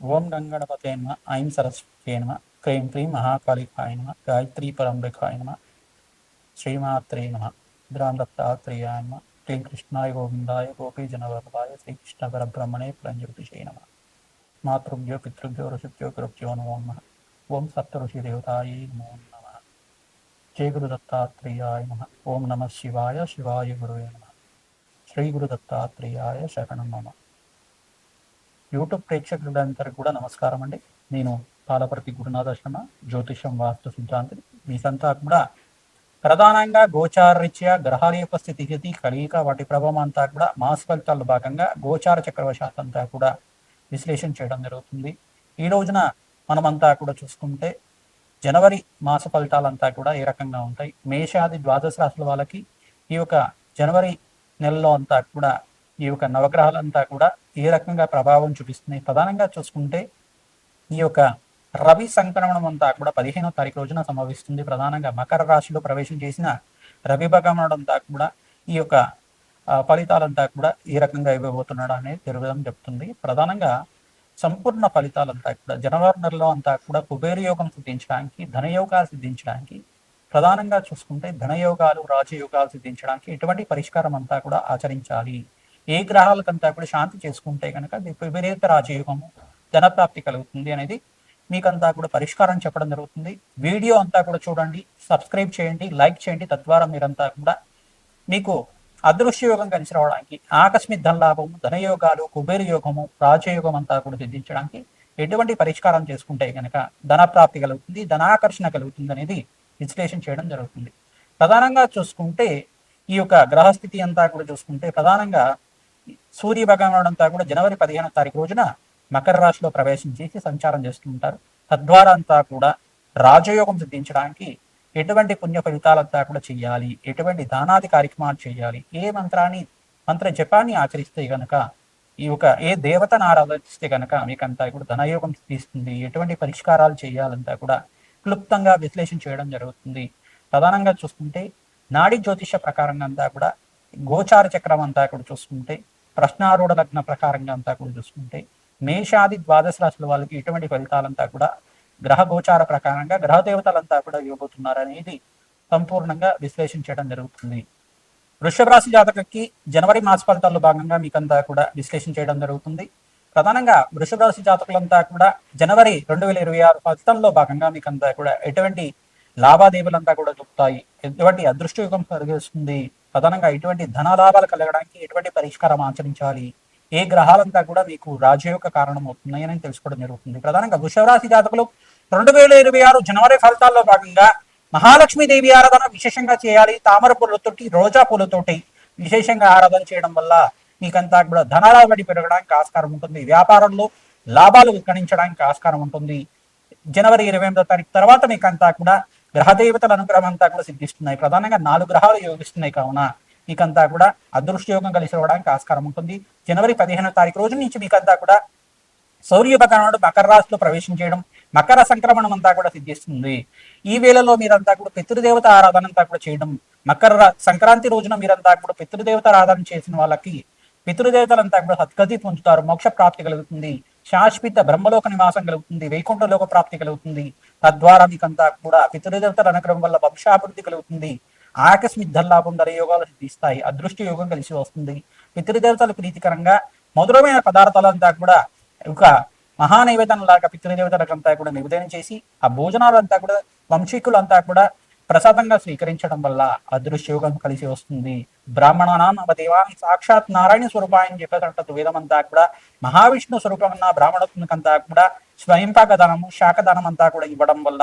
ఓం గంగణపతే నమ ఐం సరస్వతే నమ క్రీం క్రీం మహాకాళికాయ నమ గాయత్రీ పరంబికాయ నమ శ్రీమాత్రే నమ భద్రాం దత్తాత్రేయాయ నమ క్లీం కృష్ణాయ గోవిందాయ గోపీజనవల్లభాయ శ్రీకృష్ణ పరబ్రహ్మణే ప్రంజృతిషే నమ మాతృభ్యో పితృభ్యో ఋషిభ్యో గురుభ్యో నమో నమః ఓం సప్త ఋషి దేవతాయే నమో నమః జయ గురు దత్తాత్రేయాయ నమ ఓం నమ శివాయ శివాయ గురువే నమ శ్రీ గురు దత్తాత్రేయాయ శరణం నమ యూట్యూబ్ ప్రేక్షకులందరికీ కూడా నమస్కారం అండి. నేను పాలపర్తి గురునాథ శర్మ, జ్యోతిషం వాస్తు సిద్ధాంతిని. మీకంతా కూడా ప్రధానంగా గోచారరీత్యా గ్రహాల యొక్క స్థితిగతి కలయిక వాటి ప్రభావం అంతా కూడా మాస ఫలితాల్లో భాగంగా గోచార చక్రవశాత్ అంతా కూడా విశ్లేషణ చేయడం జరుగుతుంది. ఈ రోజున మనమంతా కూడా చూసుకుంటే జనవరి మాస ఫలితాలంతా కూడా ఏ రకంగా ఉంటాయి, మేషాది ద్వాదశ రాశుల వాళ్ళకి ఈ యొక్క జనవరి నెలలో అంతా కూడా ఈ యొక్క నవగ్రహాలంతా కూడా ఏ రకంగా ప్రభావం చూపిస్తున్నాయి. ప్రధానంగా చూసుకుంటే ఈ యొక్క రవి సంక్రమణం అంతా కూడా 15వ తారీఖు రోజున సంభవిస్తుంది. ప్రధానంగా మకర రాశిలో ప్రవేశం చేసిన రవి భగవానుడు అంతా కూడా ఈ యొక్క ఫలితాలంతా కూడా ఏ రకంగా ఇవ్వబోతున్నాడు అనేది తిరగడం చెప్తుంది. ప్రధానంగా సంపూర్ణ ఫలితాలంతా కూడా జనవరి నెలలో అంతా కూడా కుబేర యోగం సిద్ధించడానికి, ధనయోగాలు సిద్ధించడానికి, ప్రధానంగా చూసుకుంటే ధనయోగాలు రాజయోగాలు సిద్ధించడానికి ఎటువంటి పరిష్కారం అంతా కూడా ఆచరించాలి, ఏ గ్రహాలకంతా కూడా శాంతి చేసుకుంటే కనుక విపరీత రాజయోగము ధనప్రాప్తి కలుగుతుంది అనేది మీకంతా కూడా పరిష్కారం చెప్పడం జరుగుతుంది. వీడియో అంతా కూడా చూడండి, సబ్స్క్రైబ్ చేయండి, లైక్ చేయండి. తద్వారా మీరంతా కూడా మీకు అదృశ్య యోగం కలిసి రావడానికి, ఆకస్మిక ధనలాభము, ధనయోగాలు, కుబేర యోగము, రాజయోగం అంతా కూడా సిద్ధించడానికి ఎటువంటి పరిష్కారం చేసుకుంటే కనుక ధనప్రాప్తి కలుగుతుంది, ధనాకర్షణ కలుగుతుంది అనేది విశ్లేషణ చేయడం జరుగుతుంది. ప్రధానంగా చూసుకుంటే ఈ యొక్క గ్రహస్థితి అంతా కూడా చూసుకుంటే ప్రధానంగా సూర్య భగవానుడు అంతా కూడా జనవరి 15వ తారీఖు రోజున మకర రాశిలో ప్రవేశం చేసి సంచారం చేస్తుంటారు. తద్వారా అంతా కూడా రాజయోగం సిద్ధించడానికి ఎటువంటి పుణ్య ఫలితాలంతా కూడా చేయాలి, ఎటువంటి దానాది కార్యక్రమాలు చేయాలి, ఏ మంత్ర జపాన్ని ఆచరిస్తే గనక ఈ యొక్క ఏ దేవతను ఆరాధిస్తే గనక మీకంతా కూడా ధనయోగం సిద్ధిస్తుంది, ఎటువంటి పరిష్కారాలు చేయాలంతా కూడా క్లుప్తంగా విశ్లేషణ చేయడం జరుగుతుంది. ప్రధానంగా చూసుకుంటే నాడి జ్యోతిష ప్రకారంగా అంతా కూడా గోచార చక్రం అంతా కూడా చూసుకుంటే ప్రశ్నారూఢ లగ్న ప్రకారంగా అంతా కూడా చూసుకుంటే మేషాది ద్వాదశ రాశుల వాళ్ళకి ఇటువంటి ఫలితాలంతా కూడా గ్రహ గోచార ప్రకారంగా గ్రహ దేవతలంతా కూడా ఇవ్వబోతున్నారు అనేది సంపూర్ణంగా విశ్లేషణ చేయడం జరుగుతుంది. వృషభ రాశి జాతకకి జనవరి మాస ఫలితాల్లో భాగంగా మీకంతా కూడా విశ్లేషణ చేయడం జరుగుతుంది. ప్రధానంగా వృషభ రాశి జాతకులంతా కూడా జనవరి 2026 ఫలితంలో భాగంగా మీకంతా కూడా ఎటువంటి లావాదేవీలంతా కూడా దొరుకుతాయి, ఎటువంటి అదృష్టయోగం కలిగిస్తుంది, ప్రధానంగా ఎటువంటి ధనలాభాలు కలగడానికి ఎటువంటి పరిష్కారం ఆచరించాలి, ఏ గ్రహాలంతా కూడా మీకు రాజయోగ కారణం అవుతున్నాయని తెలుసుకోవడం జరుగుతుంది. ప్రధానంగా వృషభ రాశి జాతకులు 2026 జనవరి ఫలితాల్లో భాగంగా మహాలక్ష్మీదేవి ఆరాధన విశేషంగా చేయాలి. తామర పూలతోటి, రోజా పూలతోటి విశేషంగా ఆరాధన చేయడం వల్ల మీకంతా కూడా ధనలాభడి పెరగడానికి ఆస్కారం ఉంటుంది. వ్యాపారంలో లాభాలు గణించడానికి ఆస్కారం ఉంటుంది. జనవరి 28వ తారీఖు తర్వాత మీకంతా కూడా గ్రహదేవతల అనుగ్రహం అంతా కూడా సిద్ధిస్తున్నాయి. ప్రధానంగా 4 గ్రహాలు యోగిస్తున్నాయి కావున మీకంతా కూడా అదృష్ట యోగం కలిసి రావడానికి ఆస్కారం ఉంటుంది. జనవరి 15వ తారీఖు రోజు నుంచి మీకంతా కూడా సౌర్య భగవానుడు మకర రాశిలో ప్రవేశం చేయడం, మకర సంక్రమణం అంతా కూడా సిద్ధిస్తుంది. ఈ వేళలో మీరంతా కూడా పితృదేవత ఆరాధన అంతా కూడా చేయడం, సంక్రాంతి రోజున మీరంతా కూడా పితృదేవత ఆరాధన చేసిన వాళ్ళకి పితృదేవతలంతా కూడా సద్గతి పొందుతారు, మోక్ష ప్రాప్తి కలుగుతుంది, శాశ్వత బ్రహ్మలోక నివాసం కలుగుతుంది, వైకుంఠ లోక ప్రాప్తి కలుగుతుంది. తద్వారా మీకంతా కూడా పితృదేవతల అనుగ్రహం వల్ల వంశాభివృద్ధి కలుగుతుంది, ఆకస్మిక ధనలాభం, ధనయోగాలు సిద్ధిస్తాయి, అదృష్ట యోగం కలిసి వస్తుంది. పితృదేవతల ప్రీతికరంగా మధురమైన పదార్థాలంతా కూడా ఒక మహానైవేద్యం లాగా పితృదేవతలకంతా కూడా నివేదన చేసి ఆ భోజనాలంతా కూడా వంశీకులంతా కూడా ప్రసాదంగా స్వీకరించడం వల్ల అదృశ్య యోగం కలిసి వస్తుంది. బ్రాహ్మణానాం దేవాన్ని సాక్షాత్ నారాయణ స్వరూపాయని చెప్పేటట్టు వేదమంతా కూడా మహావిష్ణు స్వరూపమన్న బ్రాహ్మణత్వకంతా కూడా స్వయంపాక దానము, శాఖదానం అంతా కూడా ఇవ్వడం వల్ల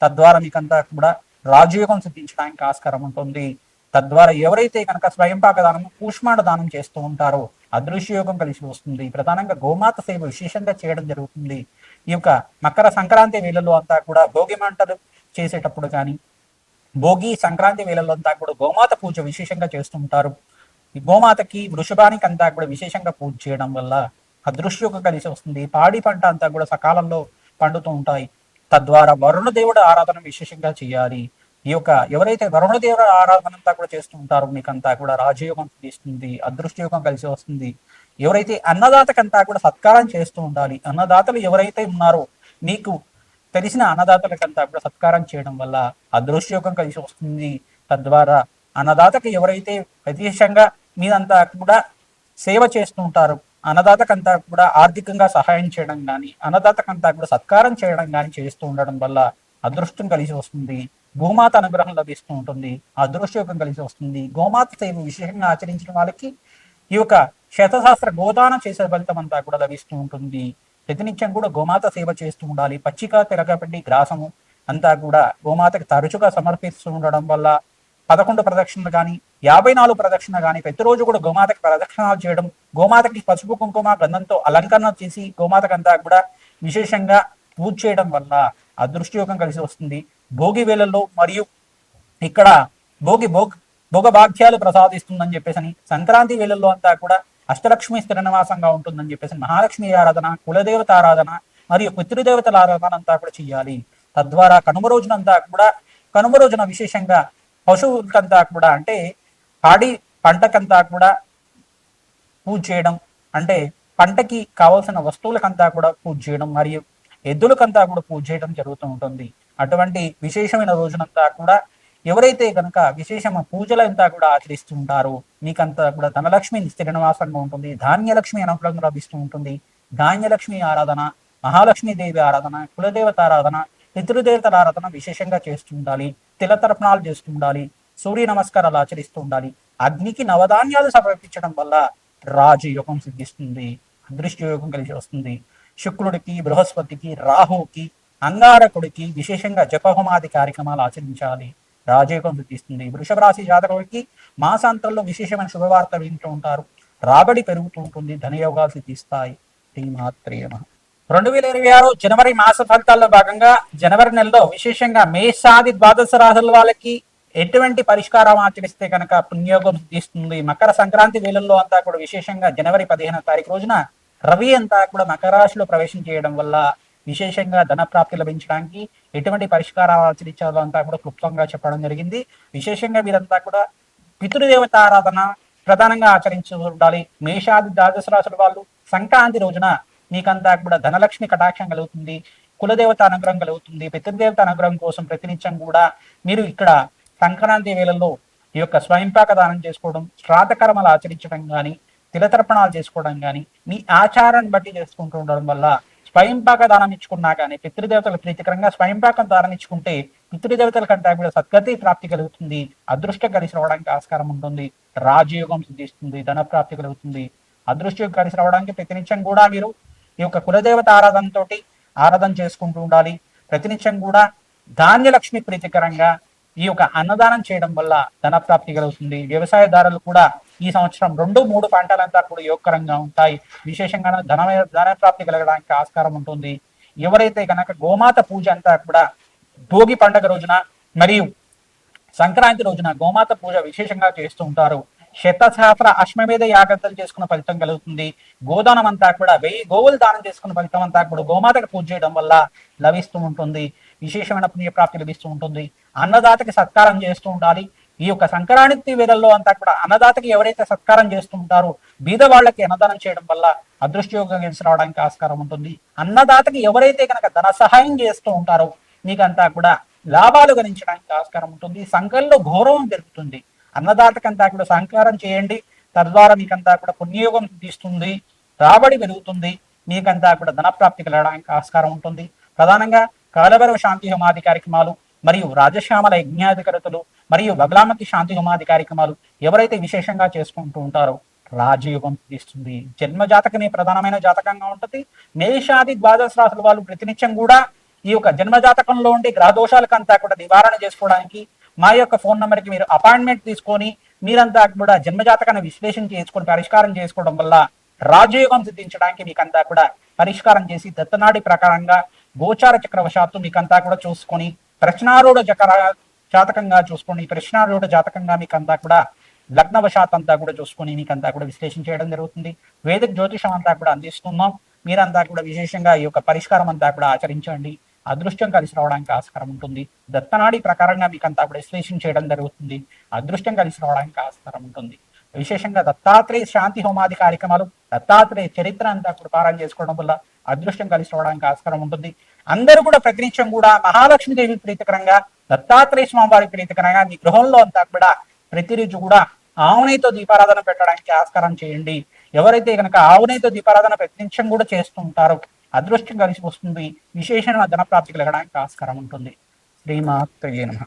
తద్వారా మీకంతా కూడా రాజయోగం సిద్ధించడానికి ఆస్కారం ఉంటుంది. తద్వారా ఎవరైతే కనుక స్వయంపాక దానము, కూష్మాండ దానం చేస్తూ ఉంటారో అదృశ్య యోగం కలిసి వస్తుంది. ప్రధానంగా గోమాత సేవ విశేషంగా చేయడం జరుగుతుంది. ఈ యొక్క మకర సంక్రాంతి వేళల్లో అంతా కూడా భోగి మంటలు చేసేటప్పుడు కానీ, భోగి సంక్రాంతి వేళల్లో అంతా కూడా గోమాత పూజ విశేషంగా చేస్తుంటారు. ఈ గోమాతకి, వృషభానికి అంతా కూడా విశేషంగా పూజ చేయడం వల్ల అదృశ్యోగం కలిసి వస్తుంది. పాడి పంట అంతా కూడా సకాలంలో పండుతూ ఉంటాయి. తద్వారా వరుణ దేవుడు ఆరాధన విశేషంగా చేయాలి. ఈ యొక్క ఎవరైతే వరుణ దేవుడు ఆరాధన అంతా కూడా చేస్తూ ఉంటారో మీకంతా కూడా రాజయోగం తీస్తుంది, అదృష్టయోగం కలిసి వస్తుంది. ఎవరైతే అన్నదాతకంతా కూడా సత్కారం చేస్తూ ఉండాలి. అన్నదాతలు ఎవరైతే ఉన్నారో మీకు తెలిసిన అన్నదాతలకంతా కూడా సత్కారం చేయడం వల్ల అదృష్టయోగం కలిసి వస్తుంది. తద్వారా అన్నదాతకి ఎవరైతే ప్రత్యక్షంగా మీరంతా కూడా సేవ చేస్తూ ఉంటారు, అన్నదాతకంతా కూడా ఆర్థికంగా సహాయం చేయడం కానీ, అన్నదాతకంతా కూడా సత్కారం చేయడం కానీ చేస్తూ ఉండడం వల్ల అదృష్టం కలిసి వస్తుంది. గోమాత అనుగ్రహం లభిస్తూ ఉంటుంది, అదృష్టయోగం కలిసి వస్తుంది. గోమాత సేవ విశేషంగా ఆచరించిన వాళ్ళకి ఈ యొక్క శతశాస్త్ర గోదానం చేసే ఫలితం అంతా కూడా లభిస్తూ ఉంటుంది. ప్రతినిత్యం కూడా గోమాత సేవ చేస్తూ ఉండాలి. పచ్చిక తిరగబడి గ్రాసము అంతా కూడా గోమాతకి తరచుగా సమర్పిస్తూ ఉండడం వల్ల 11 ప్రదక్షిణలు కానీ 54 ప్రదక్షిణ కానీ ప్రతిరోజు కూడా గోమాతకి ప్రదక్షిణాలు చేయడం, గోమాతకి పసుపు కుంకుమ గంధంతో అలంకరణ చేసి గోమాతకంతా కూడా విశేషంగా పూజ చేయడం వల్ల అదృష్టయోగం కలిసి వస్తుంది. భోగి వేళల్లో మరియు ఇక్కడ భోగభాగ్యాలు ప్రసాదిస్తుందని చెప్పేసి సంక్రాంతి వేళల్లో అంతా కూడా అష్టలక్ష్మి స్థిర నివాసంగా ఉంటుందని చెప్పేసి మహాలక్ష్మి ఆరాధన, కులదేవత ఆరాధన మరియు పితృదేవతల ఆరాధన అంతా కూడా చేయాలి. తద్వారా కనుమ రోజున విశేషంగా పశువులకంతా కూడా అంటే పాడి పంటకంతా కూడా పూజ చేయడం, అంటే పంటకి కావాల్సిన వస్తువులకంతా కూడా పూజ చేయడం మరియు ఎద్దులకంతా కూడా పూజ చేయడం జరుగుతూ ఉంటుంది. అటువంటి విశేషమైన రోజునంతా కూడా ఎవరైతే కనుక విశేషమైన పూజలంతా కూడా ఆచరిస్తూ ఉంటారో మీకంతా కూడా ధనలక్ష్మి స్థిర నివాసంగా ఉంటుంది, ధాన్యలక్ష్మి అనుగ్రహం లభిస్తూ ఉంటుంది. ధాన్యలక్ష్మి ఆరాధన, మహాలక్ష్మీదేవి ఆరాధన, కులదేవత ఆరాధన, పితృదేవతల ఆరాధన విశేషంగా చేస్తూ ఉండాలి. తిలతర్పణాలు చేస్తూ ఉండాలి, సూర్య నమస్కారాలు ఆచరిస్తూ ఉండాలి. అగ్నికి నవధాన్యాలు సమర్పించడం వల్ల రాజయోగం సిద్ధిస్తుంది, అదృష్టయోగం కలిసి వస్తుంది. శుక్రుడికి, బృహస్పతికి, రాహుకి, అంగారకుడికి విశేషంగా జపహోమాది కార్యక్రమాలు ఆచరించాలి, రాజయోగం సిద్ధిస్తుంది. వృషభ రాశి జాతకుడికి మాసాంతంలో విశేషమైన శుభవార్త వింటూ ఉంటారు, రాబడి పెరుగుతూ ఉంటుంది, ధనయోగాలు సిద్ధిస్తాయి. శ్రీమాత్రే నమః. 2026 జనవరి మాస ఫలితాల్లో భాగంగా జనవరి నెలలో విశేషంగా మేషాది ద్వాదశ రాశుల వాళ్ళకి ఎటువంటి పరిష్కారం ఆచరిస్తే కనుక పుణ్యోగం సిద్ధిస్తుంది. మకర సంక్రాంతి వేళల్లో అంతా కూడా విశేషంగా జనవరి 15వ తారీఖు రోజున రవి అంతా కూడా మకర రాశిలో ప్రవేశం చేయడం వల్ల విశేషంగా ధన ప్రాప్తి లభించడానికి ఎటువంటి పరిష్కారాలు ఆచరించాలో అంతా కూడా క్లుప్తంగా చెప్పడం జరిగింది. విశేషంగా వీరంతా కూడా పితృదేవత ఆరాధన ప్రధానంగా ఆచరించి ఉండాలి. మేషాది ద్వాదశ రాశుల వాళ్ళు సంక్రాంతి రోజున మీకంతా కూడా ధనలక్ష్మి కటాక్షం కలుగుతుంది, కులదేవత అనుగ్రహం కలుగుతుంది. పితృదేవత అనుగ్రహం కోసం ప్రతినిత్యం కూడా మీరు ఇక్కడ సంక్రాంతి వేళల్లో ఈ యొక్క స్వయంపాక దానం చేసుకోవడం, శ్రాద్ధకర్మలు ఆచరించడం కానీ, తిలతర్పణాలు చేసుకోవడం కానీ మీ ఆచారాన్ని బట్టి చేసుకుంటూ ఉండడం వల్ల స్వయంపాక దానం ఇచ్చుకున్నా కానీ పితృదేవతలకు ప్రీతికరంగా స్వయంపాకం దానం ఇచ్చుకుంటే పితృదేవతల కంటే కూడా సద్గతి ప్రాప్తి కలుగుతుంది, అదృష్టం కలిసి రావడానికి ఆస్కారం ఉంటుంది, రాజయోగం సిద్ధిస్తుంది, ధన ప్రాప్తి కలుగుతుంది. అదృష్టం కలిసి రావడానికి ప్రతినిత్యం కూడా మీరు ఈ యొక్క కులదేవత ఆరాధనతోటి ఆరాధన చేసుకుంటూ ఉండాలి. ప్రతినిత్యం కూడా ధాన్యలక్ష్మి ప్రీతికరంగా ఈ యొక్క అన్నదానం చేయడం వల్ల ధన ప్రాప్తి కలుగుతుంది. వ్యవసాయదారులు కూడా ఈ సంవత్సరం 2-3 పంటలంతా కూడా యోగకరంగా ఉంటాయి. విశేషంగా ధన ప్రాప్తి కలగడానికి ఆస్కారం ఉంటుంది. ఎవరైతే కనుక గోమాత పూజ అంతా కూడా భోగి పండుగ రోజున మరియు సంక్రాంతి రోజున గోమాత పూజ విశేషంగా చేస్తూ ఉంటారు. శతసహస్ర అశ్వమేధ యాగంతలు చేసుకున్న ఫలితం కలుగుతుంది. గోదానం అంతా కూడా 1000 గోవులు దానం చేసుకున్న ఫలితం అంతా కూడా గోమాతకు పూజ చేయడం వల్ల లభిస్తూ ఉంటుంది, విశేషమైన పుణ్యప్రాప్తి లభిస్తూ ఉంటుంది. అన్నదాతకి సత్కారం చేస్తూ ఉండాలి. ఈ యొక్క సంక్రాంతి వేళల్లో అంతా కూడా అన్నదాతకి ఎవరైతే సత్కారం చేస్తూ ఉంటారో బీద వాళ్ళకి అన్నదానం చేయడం వల్ల అదృష్టయోగం కలిసి రావడానికి ఆస్కారం ఉంటుంది. అన్నదాతకి ఎవరైతే కనుక ధన సహాయం చేస్తూ ఉంటారో మీకంతా కూడా లాభాలు గణించడానికి ఆస్కారం ఉంటుంది, సంఘంలో గౌరవం పెరుగుతుంది. అన్నదాతకంతా కూడా సహకారం చేయండి, తద్వారా మీకంతా కూడా పుణ్యయోగం సిద్ధిస్తుంది, రాబడి పెరుగుతుంది, మీకంతా కూడా ధనప్రాప్తి కలగడానికి ఆస్కారం ఉంటుంది. ప్రధానంగా కాలభైరవ శాంతి హోమాది కార్యక్రమాలు మరియు రాజశ్యామల యజ్ఞాధికారులు మరియు బగలామతి శాంతి హోమాది కార్యక్రమాలు ఎవరైతే విశేషంగా చేసుకుంటూ ఉంటారో రాజయోగం సిద్ధిస్తుంది. జన్మ జాతకమే ప్రధానమైన జాతకంగా ఉంటుంది. మేషాది ద్వాదశ రాశుల వాళ్ళు ప్రతినిత్యం కూడా ఈ యొక్క జన్మ జాతకంలో ఉండే గ్రహ దోషాలకంతా కూడా నివారణ చేసుకోవడానికి మా యొక్క ఫోన్ నెంబర్కి మీరు అపాయింట్మెంట్ తీసుకొని మీరంతా కూడా జన్మజాతకాన్ని విశ్లేషణ చేసుకొని పరిష్కారం చేసుకోవడం వల్ల రాజయోగం సిద్ధించడానికి మీకంతా కూడా పరిష్కారం చేసి దత్తనాడి ప్రకారంగా గోచార చక్రవశాత్తు మీకంతా కూడా చూసుకొని ప్రశ్నారూఢ జాతకంగా చూసుకొని ప్రశ్నారూఢ జాతకంగా మీకంతా కూడా లగ్నవశాత్ అంతా కూడా చూసుకొని మీకంతా కూడా విశ్లేషణ చేయడం జరుగుతుంది. వేదిక జ్యోతిషం అంతా కూడా అందిస్తున్నాం. మీరంతా కూడా విశేషంగా ఈ యొక్క పరిష్కారం అంతా కూడా ఆచరించండి, అదృష్టం కలిసి రావడానికి ఆస్కారం ఉంటుంది. దత్తనాడి ప్రకారంగా మీకంతా కూడా విశ్లేషణ చేయడం జరుగుతుంది, అదృష్టం కలిసి రావడానికి ఆస్కారం ఉంటుంది. విశేషంగా దత్తాత్రేయ శాంతి హోమాది కార్యక్రమాలు, దత్తాత్రేయ చరిత్ర అంతా కూడా పారాయణ చేసుకోవడం వల్ల అదృష్టం కలిసి రావడానికి ఆస్కారం ఉంటుంది. అందరూ కూడా ప్రతినిత్యం కూడా మహాలక్ష్మీదేవి ప్రీతికరంగా, దత్తాత్రేయ స్వామి వారి ప్రీతికరంగా మీ గృహంలో అంతా కూడా ప్రతిరోజు కూడా ఆవునైతో దీపారాధన పెట్టడానికి ఆస్కారం చేయండి. ఎవరైతే కనుక ఆవునైతో దీపారాధన ప్రతినిత్యం కూడా చేస్తూ ఉంటారో అదృష్టం కలిసి వస్తుంది, విశేషమైన ధన ప్రాప్తి కలగడానికి ఆస్కారం ఉంటుంది. శ్రీమాత్రే నమః.